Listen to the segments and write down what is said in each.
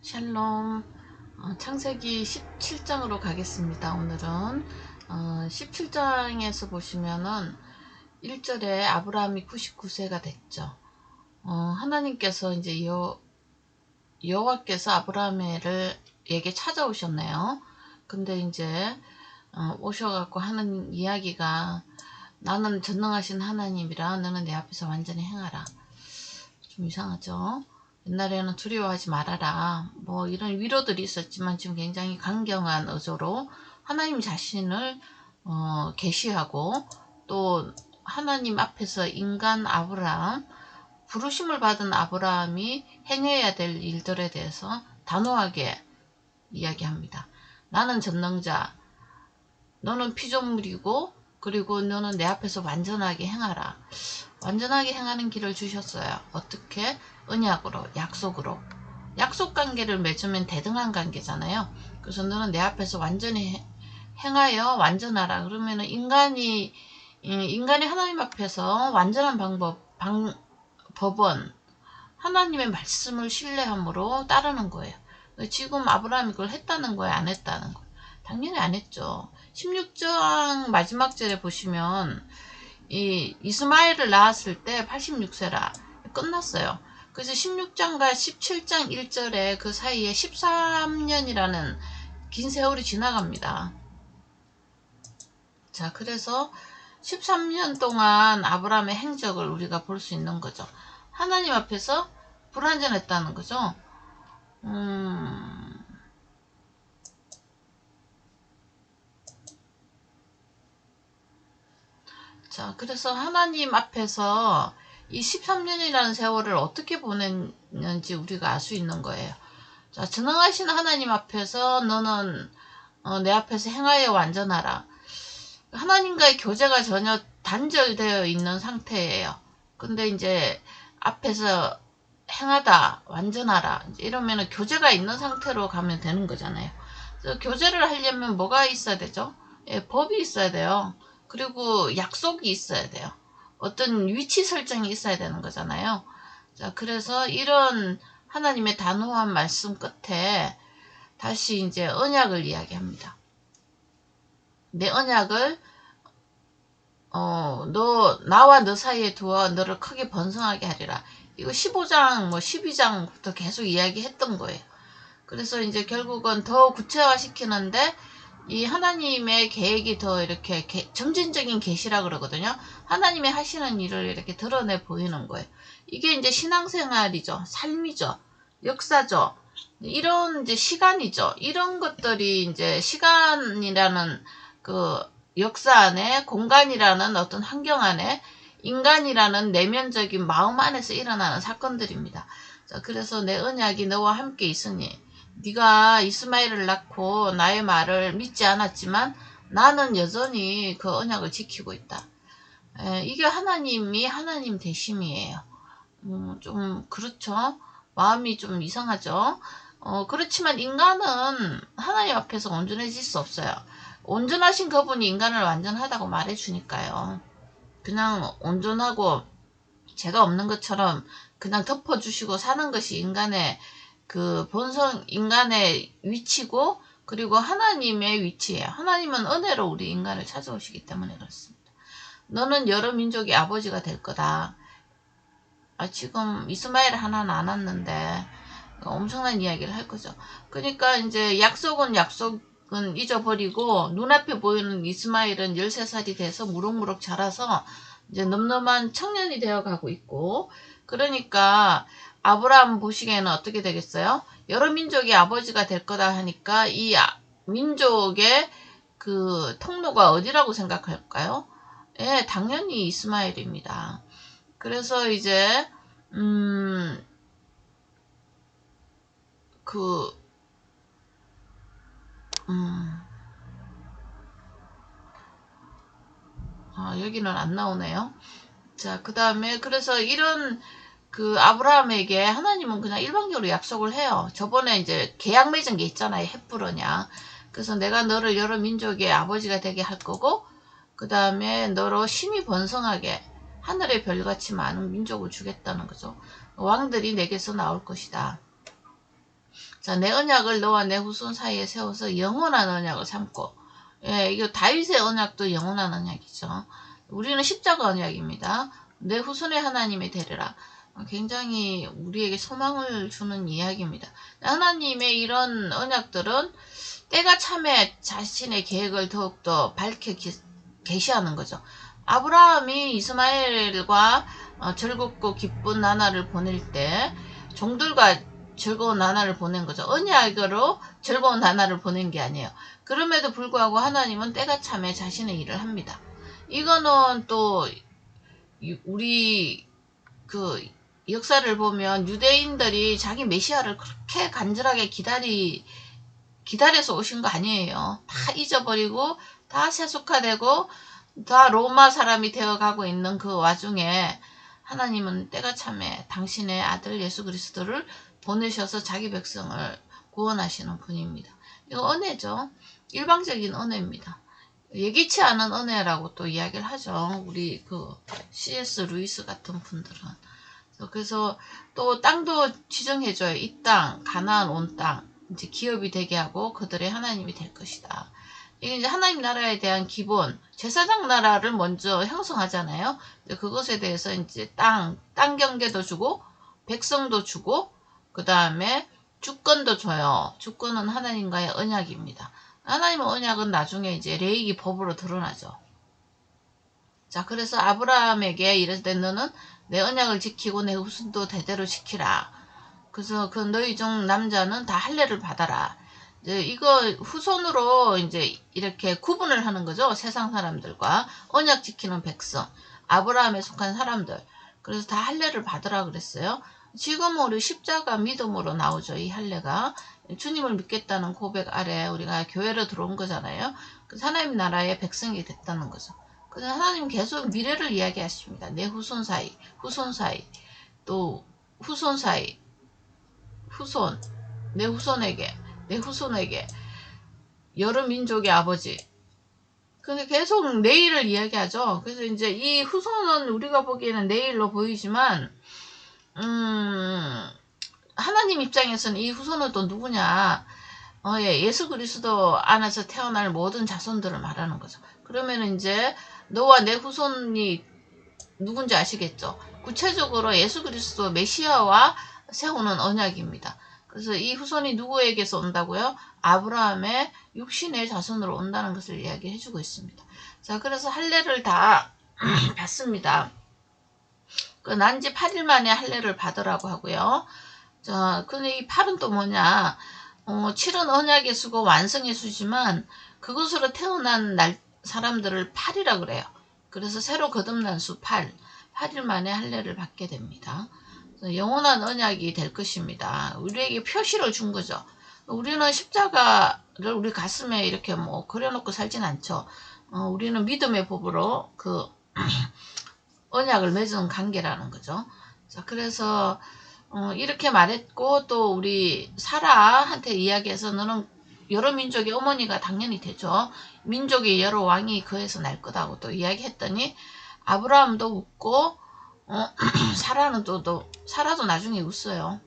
샬롬. 창세기 17장으로 가겠습니다. 오늘은 17장에서 보시면은 1절에 아브라함이 99세가 됐죠. 하나님께서 이제 여호와께서 아브라함에게 찾아오셨네요. 근데 이제 오셔갖고 하는 이야기가, 나는 전능하신 하나님이라 너는 내 앞에서 완전히 행하라. 좀 이상하죠. 옛날에는 두려워하지 말아라, 뭐 이런 위로들이 있었지만 지금 굉장히 강경한 어조로 하나님 자신을 계시하고, 또 하나님 앞에서 인간 아브라함, 부르심을 받은 아브라함이 행해야 될 일들에 대해서 단호하게 이야기합니다. 나는 전능자, 너는 피조물이고, 그리고 너는 내 앞에서 완전하게 행하라. 완전하게 행하는 길을 주셨어요. 어떻게? 언약으로, 약속으로. 약속 관계를 맺으면 대등한 관계잖아요. 그래서 너는 내 앞에서 완전히 행하여 완전하라. 그러면 인간이 하나님 앞에서 완전한 법은 하나님의 말씀을 신뢰함으로 따르는 거예요. 지금 아브라함이 그걸 했다는 거예요, 안 했다는 거예요? 당연히 안 했죠. 16장 마지막 절에 보시면 이스마엘을 낳았을 때 86세라 끝났어요. 그래서 16장과 17장 1절에 그 사이에 13년이라는 긴 세월이 지나갑니다. 자, 그래서 13년 동안 아브라함의 행적을 우리가 볼 수 있는 거죠. 하나님 앞에서 불완전했다는 거죠. 자, 그래서 하나님 앞에서 이 13년이라는 세월을 어떻게 보냈는지 우리가 알 수 있는 거예요. 자, 전능하신 하나님 앞에서 너는 내 앞에서 행하여 완전하라. 하나님과의 교제가 전혀 단절되어 있는 상태예요. 근데 이제 앞에서 행하다, 완전하라, 이러면 교제가 있는 상태로 가면 되는 거잖아요. 그래서 교제를 하려면 뭐가 있어야 되죠? 법이 있어야 돼요. 그리고 약속이 있어야 돼요. 어떤 위치 설정이 있어야 되는 거잖아요. 자, 그래서 이런 하나님의 단호한 말씀 끝에 다시 이제 언약을 이야기합니다. 내 언약을 나와 너 사이에 두어 너를 크게 번성하게 하리라. 이거 15장 12장부터 계속 이야기했던 거예요. 그래서 이제 결국은 더 구체화시키는데 이 하나님의 계획이 더 이렇게 점진적인 계시라 그러거든요. 하나님의 하시는 일을 이렇게 드러내 보이는 거예요. 이게 이제 신앙생활이죠. 삶이죠. 역사죠. 이런 이제 시간이죠. 이런 것들이 이제 시간이라는 그 역사 안에, 공간이라는 어떤 환경 안에, 인간이라는 내면적인 마음 안에서 일어나는 사건들입니다. 자, 그래서 내 언약이 너와 함께 있으니 네가 이스마엘을 낳고 나의 말을 믿지 않았지만 나는 여전히 그 언약을 지키고 있다. 이게 하나님이 하나님 되심이에요. 좀 그렇죠. 마음이 좀 이상하죠. 그렇지만 인간은 하나님 앞에서 온전해질 수 없어요. 온전하신 그분이 인간을 완전하다고 말해주니까요. 그냥 온전하고 죄가 없는 것처럼 그냥 덮어주시고 사는 것이 인간의 그 본성, 인간의 위치고, 그리고 하나님의 위치예요. 하나님은 은혜로 우리 인간을 찾아오시기 때문에 그렇습니다. 너는 여러 민족의 아버지가 될 거다. 지금 이스마엘 하나 낳았는데 엄청난 이야기를 할 거죠. 그러니까 이제 약속은 잊어버리고 눈앞에 보이는 이스마엘은 13살이 돼서 무럭무럭 자라서 이제 넘넘한 청년이 되어 가고 있고, 그러니까 아브라함 보시기에는 어떻게 되겠어요? 여러 민족의 아버지가 될 거다 하니까 이 민족의 그 통로가 어디라고 생각할까요? 예, 당연히 이스마엘입니다. 그래서 이제 여기는 안 나오네요. 자, 그 다음에 그래서 이런 그 아브라함에게 하나님은 그냥 일방적으로 약속을 해요. 저번에 이제 계약 맺은 게 있잖아요. 헷부르냐. 그래서 내가 너를 여러 민족의 아버지가 되게 할 거고, 그 다음에 너로 심히 번성하게 하늘의 별같이 많은 민족을 주겠다는 거죠. 왕들이 내게서 나올 것이다. 자, 내 언약을 너와 내 후손 사이에 세워서 영원한 언약을 삼고, 예, 이거 다윗의 언약도 영원한 언약이죠. 우리는 십자가 언약입니다. 내 후손의 하나님이 되리라. 굉장히 우리에게 소망을 주는 이야기입니다. 하나님의 이런 언약들은 때가 참에 자신의 계획을 더욱더 밝혀 계시하는 거죠. 아브라함이 이스마엘과 즐겁고 기쁜 나날을 보낼 때 종들과 즐거운 나날을 보낸 거죠. 언약으로 즐거운 나날을 보낸 게 아니에요. 그럼에도 불구하고 하나님은 때가 참에 자신의 일을 합니다. 이거는 또 우리 그 역사를 보면 유대인들이 자기 메시아를 그렇게 간절하게 기다려서 오신 거 아니에요. 다 잊어버리고 다 세속화되고 다 로마 사람이 되어가고 있는 그 와중에 하나님은 때가 참에 당신의 아들 예수 그리스도를 보내셔서 자기 백성을 구원하시는 분입니다. 이거 은혜죠. 일방적인 은혜입니다. 예기치 않은 은혜라고 또 이야기를 하죠. 우리 그 C.S. 루이스 같은 분들은. 그래서 또 땅도 지정해줘요. 이 땅, 가나안 온 땅, 이제 기업이 되게 하고 그들의 하나님이 될 것이다. 이게 이제 하나님 나라에 대한 기본, 제사장 나라를 먼저 형성하잖아요. 그것에 대해서 이제 땅 경계도 주고, 백성도 주고, 그 다음에 주권도 줘요. 주권은 하나님과의 언약입니다. 하나님의 언약은 나중에 이제 레위기 법으로 드러나죠. 자, 그래서 아브라함에게 이랬을 때 너는 내 언약을 지키고 내 후손도 대대로 지키라. 그래서 그 너희 중 남자는 다 할례를 받아라. 이제 이거 후손으로 이제 이렇게 구분을 하는 거죠. 세상 사람들과 언약 지키는 백성, 아브라함에 속한 사람들. 그래서 다 할례를 받으라 그랬어요. 지금은 우리 십자가 믿음으로 나오죠. 이 할례가 주님을 믿겠다는 고백 아래 우리가 교회로 들어온 거잖아요. 그래서 하나님 나라의 백성이 됐다는 거죠. 그래서 하나님 계속 미래를 이야기하십니다. 내 후손 사이, 또 후손 사이, 후손, 내 후손에게, 여러 민족의 아버지. 근데 계속 내일을 이야기하죠. 그래서 이제 이 후손은 우리가 보기에는 내일로 보이지만, 하나님 입장에서는 이 후손은 또 누구냐? 예수 그리스도 안에서 태어날 모든 자손들을 말하는 거죠. 그러면 이제 너와 내 후손이 누군지 아시겠죠? 구체적으로 예수 그리스도 메시아와 세우는 언약입니다. 그래서 이 후손이 누구에게서 온다고요? 아브라함의 육신의 자손으로 온다는 것을 이야기해 주고 있습니다. 자, 그래서 할례를 다 받습니다. 그 난지 8일 만에 할례를 받으라고 하고요. 자, 근데 이 8은 또 뭐냐? 7은 언약의 수고 완성의 수지만 그것으로 태어난 사람들을 8이라 그래요. 그래서 새로 거듭난 수 8일 만에 할례를 받게 됩니다. 영원한 언약이 될 것입니다. 우리에게 표시를 준 거죠. 우리는 십자가를 우리 가슴에 이렇게 뭐 그려놓고 살진 않죠. 우리는 믿음의 법으로 그 언약을 맺은 관계라는 거죠. 자, 그래서 이렇게 말했고 또 우리 사라한테 이야기해서 너는 여러 민족의 어머니가 당연히 되죠. 민족의 여러 왕이 그에서 날 거다고 또 이야기했더니 아브라함도 웃고 사라도 나중에 웃어요.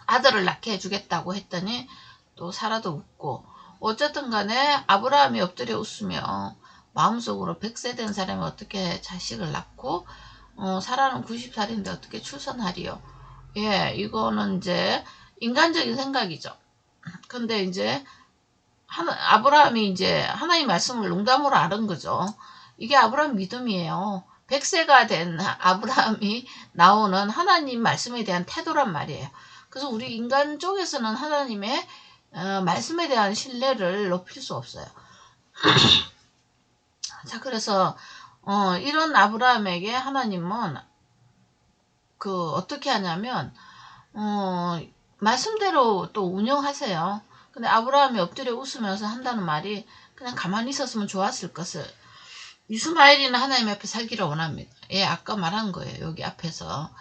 아들을 낳게 해주겠다고 했더니 또 사라도 웃고 어쨌든 간에 아브라함이 엎드려 웃으며 마음속으로 100세 된 사람이 어떻게 자식을 낳고 사라는 90살인데 어떻게 출산하리요. 예, 이거는 이제 인간적인 생각이죠. 근데 이제 아브라함이 이제 하나님 말씀을 농담으로 아는 거죠. 이게 아브라함 믿음이에요. 100세가 된 아브라함이 나오는 하나님 말씀에 대한 태도란 말이에요. 그래서 우리 인간 쪽에서는 하나님의 말씀에 대한 신뢰를 높일 수 없어요. 자, 그래서 이런 아브라함에게 하나님은 어떻게 하냐면 말씀대로 또 운영하세요. 근데 아브라함이 엎드려 웃으면서 한다는 말이 그냥 가만히 있었으면 좋았을 것을. 이스마엘이는 하나님 앞에 살기를 원합니다. 예, 아까 말한 거예요. 여기 앞에서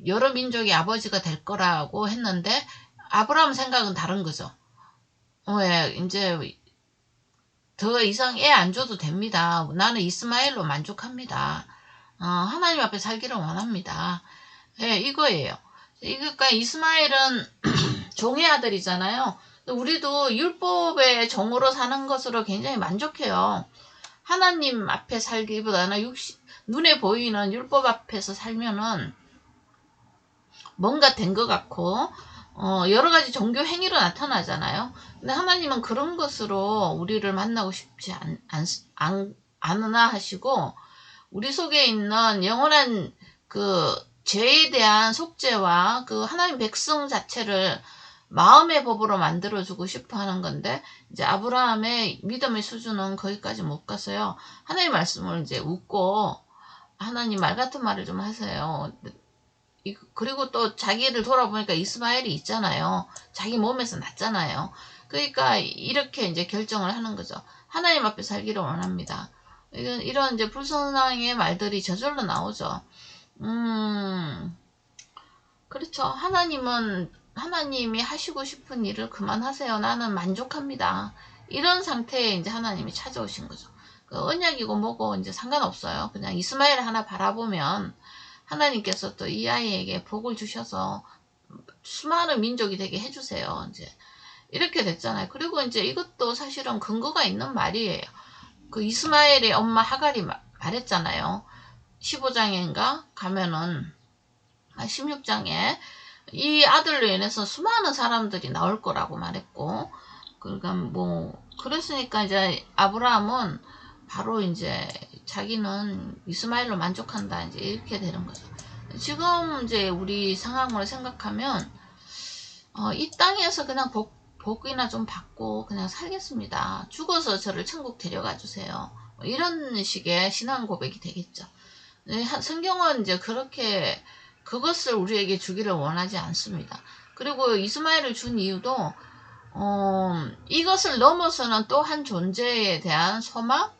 여러 민족의 아버지가 될 거라고 했는데 아브라함 생각은 다른 거죠. 예, 이제 더 이상 애 안 줘도 됩니다. 나는 이스마엘로 만족합니다. 하나님 앞에 살기를 원합니다. 예, 이거예요. 그러니까 이스마엘은 종의 아들이잖아요. 우리도 율법의 종으로 사는 것으로 굉장히 만족해요. 하나님 앞에 살기보다는 눈에 보이는 율법 앞에서 살면은 뭔가 된 것 같고 여러 가지 종교 행위로 나타나잖아요. 근데 하나님은 그런 것으로 우리를 만나고 싶지 않으나 하시고 우리 속에 있는 영원한 그 죄에 대한 속죄와 그 하나님 백성 자체를 마음의 법으로 만들어주고 싶어 하는 건데, 이제 아브라함의 믿음의 수준은 거기까지 못 가서요. 하나님 말씀을 이제 웃고, 하나님 말 같은 말을 좀 하세요. 그리고 또 자기를 돌아보니까 이스마엘이 있잖아요. 자기 몸에서 났잖아요. 그러니까 이렇게 이제 결정을 하는 거죠. 하나님 앞에 살기를 원합니다. 이런 이제 불선왕의 말들이 저절로 나오죠. 그렇죠. 하나님이 하시고 싶은 일을 그만하세요. 나는 만족합니다. 이런 상태에 이제 하나님이 찾아오신 거죠. 그 언약이고 뭐고 이제 상관없어요. 그냥 이스마엘 하나 바라보면 하나님께서 또 이 아이에게 복을 주셔서 수많은 민족이 되게 해주세요. 이제 이렇게 됐잖아요. 그리고 이제 이것도 사실은 근거가 있는 말이에요. 그 이스마엘의 엄마 하갈이 말했잖아요. 15장인가 가면은 16장에 이 아들로 인해서 수많은 사람들이 나올 거라고 말했고, 그러니까 뭐 그랬으니까 이제 아브라함은 바로 이제 자기는 이스마엘로 만족한다, 이제 이렇게 되는 거죠. 지금 이제 우리 상황으로 생각하면 이 땅에서 그냥 복이나 좀 받고 그냥 살겠습니다. 죽어서 저를 천국 데려가 주세요. 이런 식의 신앙 고백이 되겠죠. 성경은 이제 그렇게 그것을 우리에게 주기를 원하지 않습니다. 그리고 이스마엘을 준 이유도 이것을 넘어서는 또 한 존재에 대한 소망,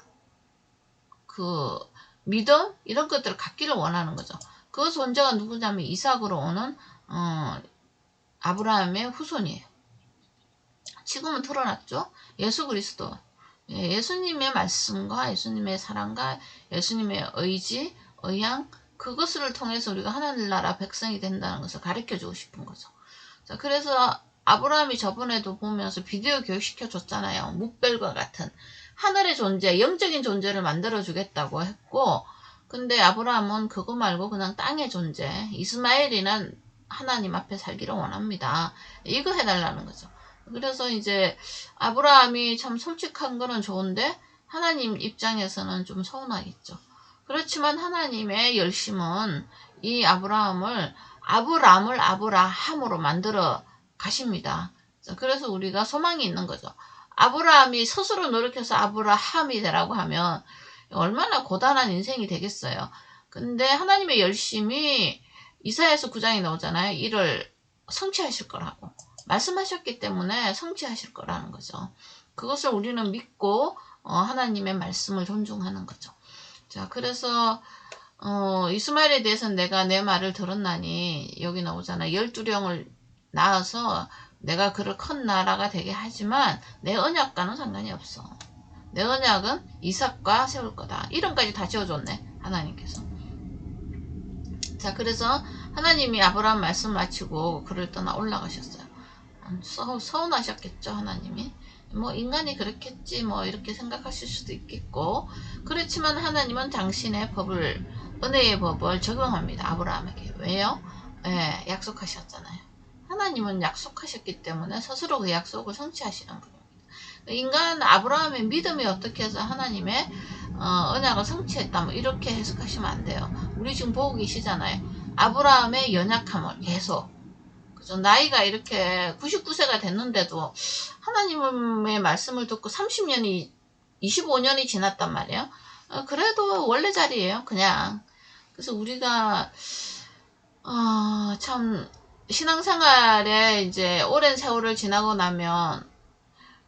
그 믿음, 이런 것들을 갖기를 원하는 거죠. 그 존재가 누구냐면 이삭으로 오는 아브라함의 후손이에요. 지금은 드러났죠. 예수 그리스도. 예수님의 말씀과 예수님의 사랑과 예수님의 의지, 의향, 그것을 통해서 우리가 하늘나라 백성이 된다는 것을 가르쳐주고 싶은 거죠. 자, 그래서 아브라함이 저번에도 보면서 비디오 교육시켜 줬잖아요. 묵별과 같은 하늘의 존재, 영적인 존재를 만들어 주겠다고 했고, 근데 아브라함은 그거 말고 그냥 땅의 존재, 이스마엘이는 하나님 앞에 살기를 원합니다. 이거 해달라는 거죠. 그래서 이제 아브라함이 참 솔직한 거는 좋은데 하나님 입장에서는 좀 서운하겠죠. 그렇지만 하나님의 열심은 이 아브라함을 아브라함으로 만들어 가십니다. 그래서 우리가 소망이 있는 거죠. 아브라함이 스스로 노력해서 아브라함이 되라고 하면 얼마나 고단한 인생이 되겠어요. 근데 하나님의 열심이 이사야서 9장에 나오잖아요. 이를 성취하실 거라고 말씀하셨기 때문에 성취하실 거라는 거죠. 그것을 우리는 믿고 하나님의 말씀을 존중하는 거죠. 자, 그래서 이스마엘에 대해서는 내가 내 말을 들었나니, 여기 나오잖아. 12령을 낳아서 내가 그를 큰 나라가 되게 하지만 내 언약과는 상관이 없어. 내 언약은 이삭과 세울 거다. 이름까지 다 지어줬네, 하나님께서. 자, 그래서 하나님이 아브라함 말씀 마치고 그를 떠나 올라가셨어요. 서운하셨겠죠, 하나님이. 뭐 인간이 그렇겠지 뭐 이렇게 생각하실 수도 있겠고, 그렇지만 하나님은 당신의 법을, 은혜의 법을 적용합니다, 아브라함에게. 왜요? 약속하셨잖아요. 하나님은 약속하셨기 때문에 스스로 그 약속을 성취하시는 분입니다. 인간 아브라함의 믿음이 어떻게 해서 하나님의 언약을 성취했다, 뭐 이렇게 해석하시면 안 돼요. 우리 지금 보고 계시잖아요. 아브라함의 연약함을 계속, 그죠? 나이가 이렇게 99세가 됐는데도 하나님의 말씀을 듣고 30년이 25년이 지났단 말이에요. 그래도 원래 자리예요, 그냥. 그래서 우리가 참 신앙생활에 이제 오랜 세월을 지나고 나면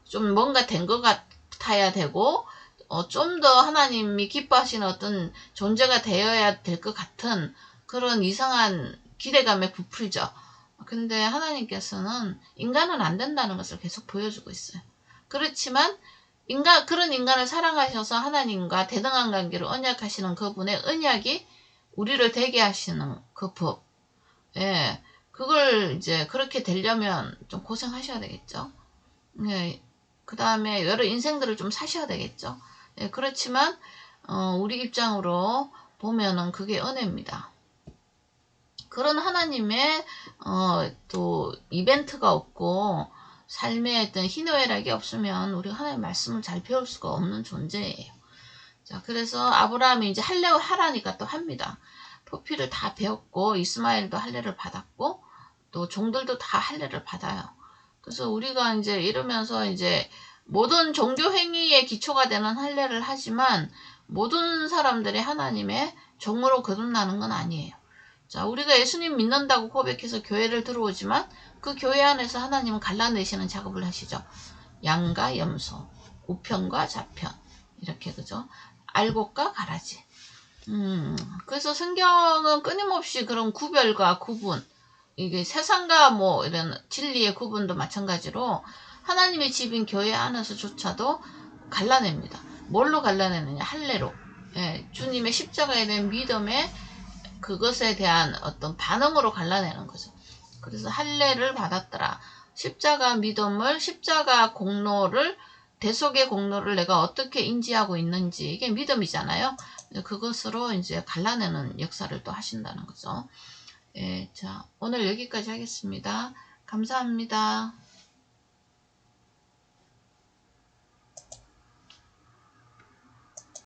좀 뭔가 된 것 같아야 되고, 좀 더 하나님이 기뻐하시는 어떤 존재가 되어야 될 것 같은 그런 이상한 기대감에 부풀죠. 근데 하나님께서는 인간은 안 된다는 것을 계속 보여주고 있어요. 그렇지만 그런 인간을 사랑하셔서 하나님과 대등한 관계로 언약하시는 그분의 언약이 우리를 되게 하시는 그 법, 그걸 그거를 이제 그렇게 되려면 좀 고생하셔야 되겠죠. 네. 그 다음에 여러 인생들을 좀 사셔야 되겠죠. 네, 그렇지만 우리 입장으로 보면은 그게 은혜입니다. 그런 하나님의 또 이벤트가 없고 삶에 어떤 희노애락이 없으면 우리 하나님 말씀을 잘 배울 수가 없는 존재예요. 자, 그래서 아브라함이 이제 할례를 하라니까 또 합니다. 포피를 다 배웠고 이스마엘도 할례를 받았고 또 종들도 다 할례를 받아요. 그래서 우리가 이제 이러면서 이제 모든 종교 행위의 기초가 되는 할례를 하지만 모든 사람들이 하나님의 종으로 거듭나는 건 아니에요. 자, 우리가 예수님 믿는다고 고백해서 교회를 들어오지만 그 교회 안에서 하나님은 갈라내시는 작업을 하시죠. 양과 염소, 우편과 좌편, 이렇게 그죠? 알곡과 가라지. 그래서 성경은 끊임없이 그런 구별과 구분, 이게 세상과 뭐 이런 진리의 구분도 마찬가지로 하나님의 집인 교회 안에서조차도 갈라냅니다. 뭘로 갈라내느냐? 할례로. 예, 주님의 십자가에 대한 믿음에 그것에 대한 어떤 반응으로 갈라내는 거죠. 그래서 할례를 받았더라. 십자가 믿음을, 십자가 공로를, 대속의 공로를 내가 어떻게 인지하고 있는지, 이게 믿음이잖아요. 그것으로 이제 갈라내는 역사를 또 하신다는 거죠. 예, 자, 오늘 여기까지 하겠습니다. 감사합니다.